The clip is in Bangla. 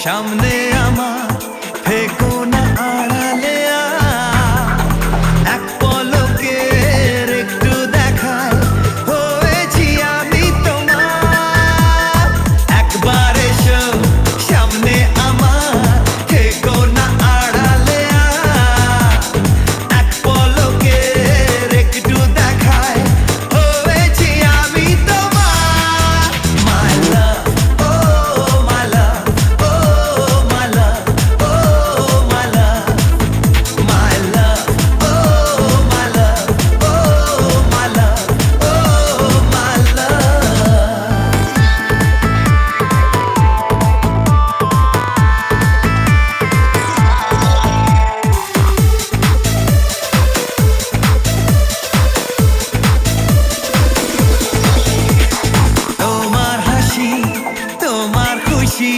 সামনে আমার থেকো না আড়ালে এক পলকের একটু দেখায় হয়েছি আমি তোমার একবার এসো সামনে আমার থেকো না আড়ালে এক পলকের একটু দেখায় হয়েছি আমি তোমার my love oh my love oh my love oh my love my love oh my love oh my love oh my love তোমার হাসি তোমার খুশি